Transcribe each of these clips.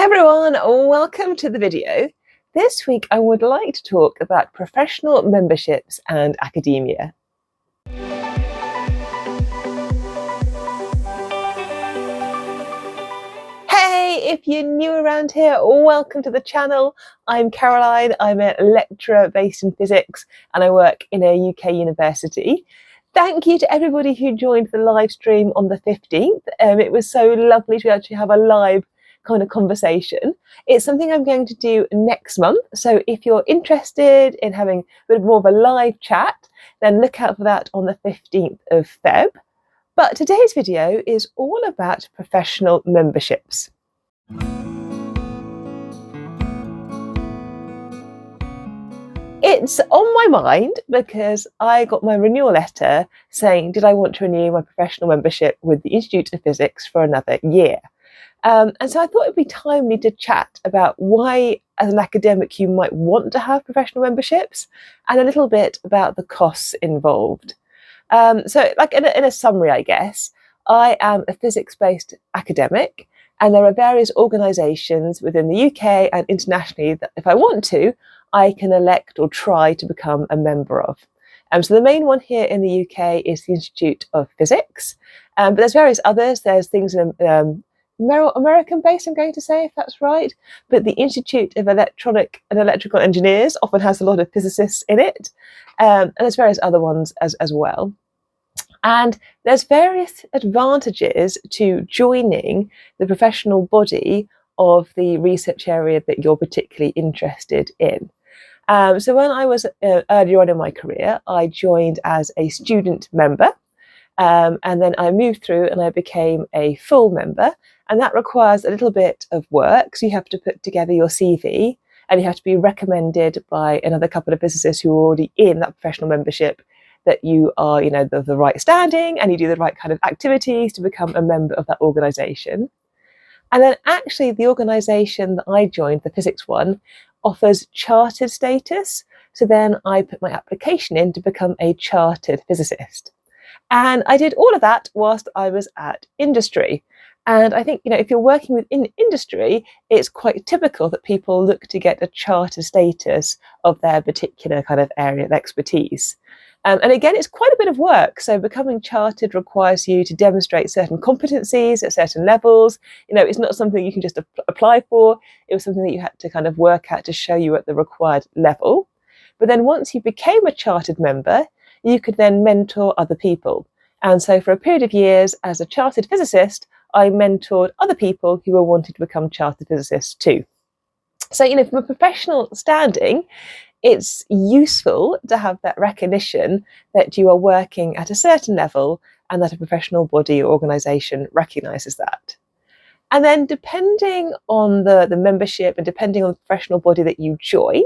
Everyone, welcome to the video. This week I would like to talk about professional memberships and academia. Hey, if you're new around here, welcome to the channel. I'm Caroline, I'm a lecturer based in physics and I work in a UK university. Thank you to everybody who joined the live stream on the 15th. It was so lovely to actually have a live kind of conversation. It's something I'm going to do next month. So if you're interested in having a bit more of a live chat, then look out for that on the 15th of Feb. But today's video is all about professional memberships. It's on my mind because I got my renewal letter saying, did I want to renew my professional membership with the Institute of Physics for another year? And so I thought it'd be timely to chat about why, as an academic, you might want to have professional memberships and a little bit about the costs involved. So like in a summary, I guess, I am a physics-based academic and there are various organisations within the UK and internationally that if I want to, I can elect or try to become a member of. So the main one here in the UK is the Institute of Physics, but there's various others. There's things in American based, I'm going to say, if that's right, but the Institute of Electronic and Electrical Engineers often has a lot of physicists in it, and there's various other ones as well. And there's various advantages to joining the professional body of the research area that you're particularly interested in. So when I was earlier on in my career, I joined as a student member, and then I moved through and I became a full member. And that requires a little bit of work. So you have to put together your CV and you have to be recommended by another couple of physicists who are already in that professional membership that you are, the right standing and you do the right kind of activities to become a member of that organisation. And then actually the organisation that I joined, the physics one, offers chartered status. So then I put my application in to become a chartered physicist. And I did all of that whilst I was at industry. And I think, if you're working within industry, it's quite typical that people look to get a charter status of their particular kind of area of expertise. And again, it's quite a bit of work. So becoming chartered requires you to demonstrate certain competencies at certain levels. It's not something you can just apply for. It was something that you had to kind of work at to show you at the required level. But then once you became a chartered member, you could then mentor other people. And so for a period of years as a chartered physicist, I mentored other people who were wanting to become chartered physicists too. So, from a professional standing, it's useful to have that recognition that you are working at a certain level and that a professional body or organisation recognises that. And then depending on the membership and depending on the professional body that you join,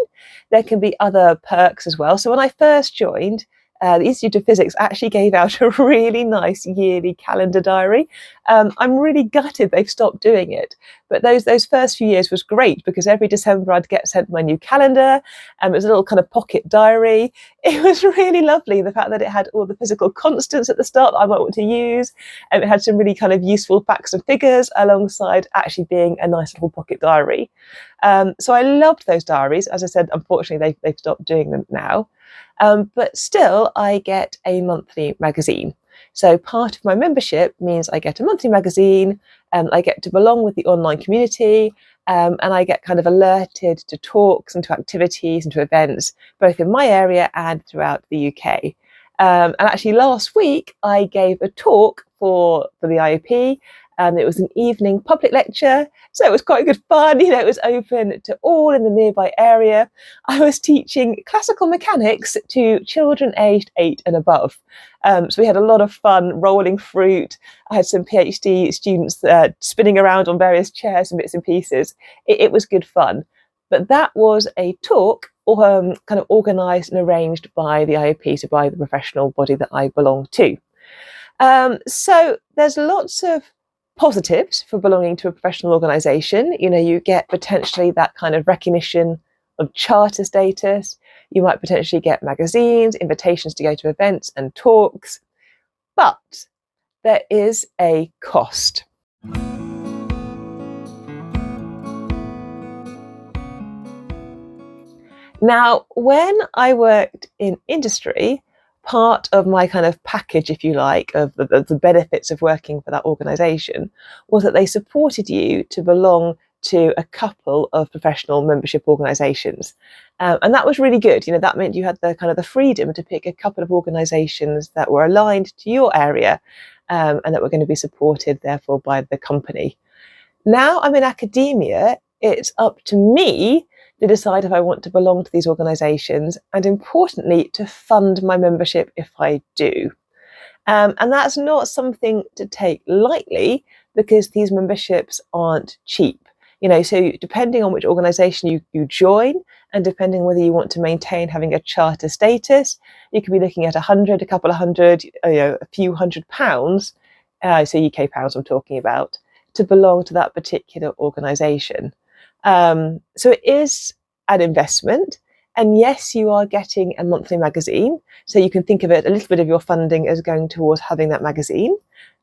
there can be other perks as well. So when I first joined, the Institute of Physics actually gave out a really nice yearly calendar diary. I'm really gutted they've stopped doing it. But those first few years was great because every December I'd get sent my new calendar. It was a little kind of pocket diary. It was really lovely, the fact that it had all the physical constants at the start that I might want to use. And it had some really kind of useful facts and figures alongside actually being a nice little pocket diary. So I loved those diaries. As I said, unfortunately, they've stopped doing them now. But still, I get a monthly magazine. So part of my membership means I get a monthly magazine, I get to belong with the online community, and I get kind of alerted to talks and to activities and to events, both in my area and throughout the UK. And actually last week, I gave a talk for the IOP. It was an evening public lecture, so it was quite good fun. It was open to all in the nearby area. I was teaching classical mechanics to children aged 8 and above. So we had a lot of fun rolling fruit. I had some PhD students spinning around on various chairs and bits and pieces. It was good fun. But that was a talk kind of organised and arranged by the IOP, so by the professional body that I belong to. So there's lots of positives for belonging to a professional organisation. You get potentially that kind of recognition of charter status. You might potentially get magazines, invitations to go to events and talks. But there is a cost. Now, when I worked in industry, part of my kind of package, if you like, of the benefits of working for that organisation was that they supported you to belong to a couple of professional membership organisations. And that was really good. That meant you had the kind of the freedom to pick a couple of organisations that were aligned to your area, and that were going to be supported, therefore, by the company. Now I'm in academia, it's up to me to decide if I want to belong to these organisations, and importantly, to fund my membership if I do. And that's not something to take lightly, because these memberships aren't cheap. So depending on which organisation you join, and depending whether you want to maintain having a charter status, you could be looking at a couple of hundred, a few £100, so UK pounds I'm talking about, to belong to that particular organisation. So it is an investment. And yes, you are getting a monthly magazine. So you can think of it, a little bit of your funding as going towards having that magazine.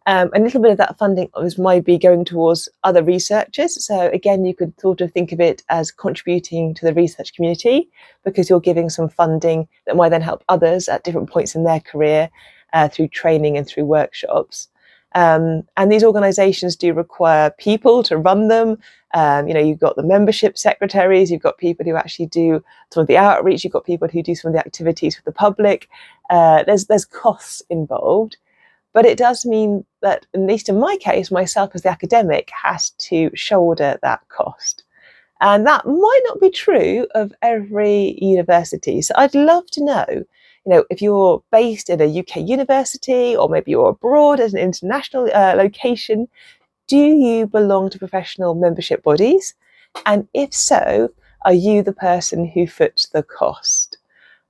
A little bit of that funding might be going towards other researchers. So again, you could sort of think of it as contributing to the research community, because you're giving some funding that might then help others at different points in their career, through training and through workshops. And these organisations do require people to run them. You've got the membership secretaries, you've got people who actually do some of the outreach, you've got people who do some of the activities for the public. There's costs involved, but it does mean that, at least in my case, myself as the academic has to shoulder that cost. And that might not be true of every university. So I'd love to know, if you're based in a UK university, or maybe you're abroad at an international location, do you belong to professional membership bodies? And if so, are you the person who foots the cost?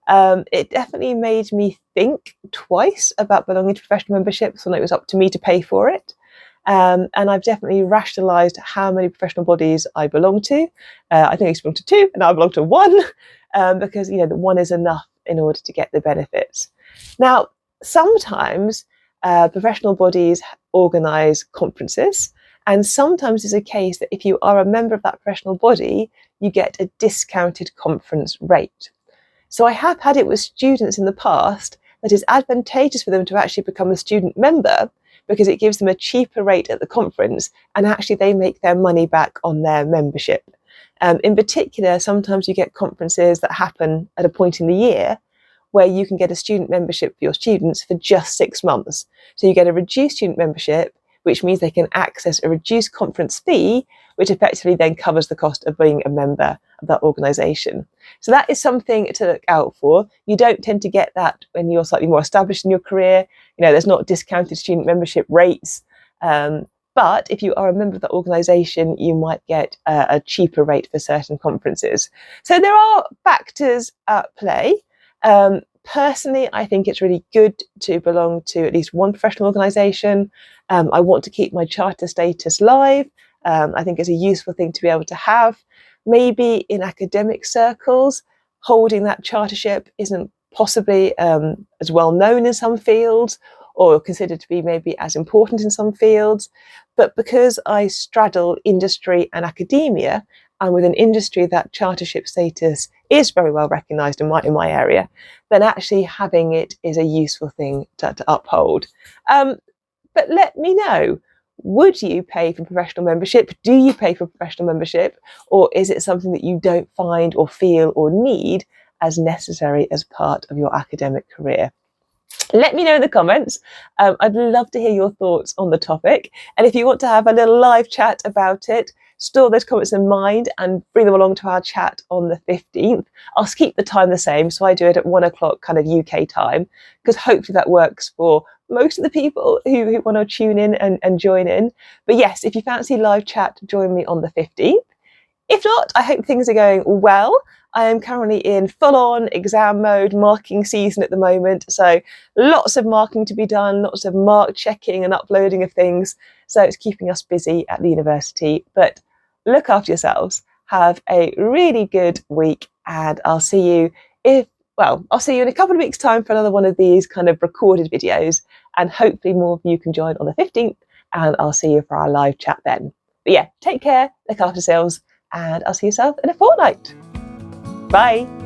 It definitely made me think twice about belonging to professional memberships when it was up to me to pay for it. And I've definitely rationalised how many professional bodies I belong to. I think I used to belong to 2, and now I belong to 1, because the 1 is enough in order to get the benefits. Now, sometimes professional bodies organise conferences, and sometimes it's a case that if you are a member of that professional body, you get a discounted conference rate. So I have had it with students in the past that it's advantageous for them to actually become a student member, because it gives them a cheaper rate at the conference, and actually they make their money back on their membership. In particular, sometimes you get conferences that happen at a point in the year where you can get a student membership for your students for just 6 months. So you get a reduced student membership, which means they can access a reduced conference fee, which effectively then covers the cost of being a member of that organisation. So that is something to look out for. You don't tend to get that when you're slightly more established in your career. There's not discounted student membership rates. But if you are a member of that organisation, you might get a cheaper rate for certain conferences. So there are factors at play. Personally, I think it's really good to belong to at least one professional organisation. I want to keep my charter status live. I think it's a useful thing to be able to have. Maybe in academic circles, holding that chartership isn't possibly as well known in some fields, or considered to be maybe as important in some fields. But because I straddle industry and academia, and with an industry that chartership status is very well recognised in my area, then actually having it is a useful thing to uphold. But let me know, would you pay for professional membership? Do you pay for professional membership? Or is it something that you don't find or feel or need as necessary as part of your academic career? Let me know in the comments. I'd love to hear your thoughts on the topic. And if you want to have a little live chat about it, store those comments in mind and bring them along to our chat on the 15th. I'll keep the time the same, so I do it at 1 o'clock kind of UK time, because hopefully that works for most of the people who want to tune in and join in. But yes, if you fancy live chat, join me on the 15th. If not, I hope things are going well. I am currently in full-on exam mode, marking season at the moment. So lots of marking to be done, lots of mark checking and uploading of things. So it's keeping us busy at the university. But look after yourselves. Have a really good week, and I'll see you in a couple of weeks' time for another one of these kind of recorded videos. And hopefully more of you can join on the 15th, and I'll see you for our live chat then. But yeah, take care, look after yourselves, and I'll see yourself in a fortnight. Bye.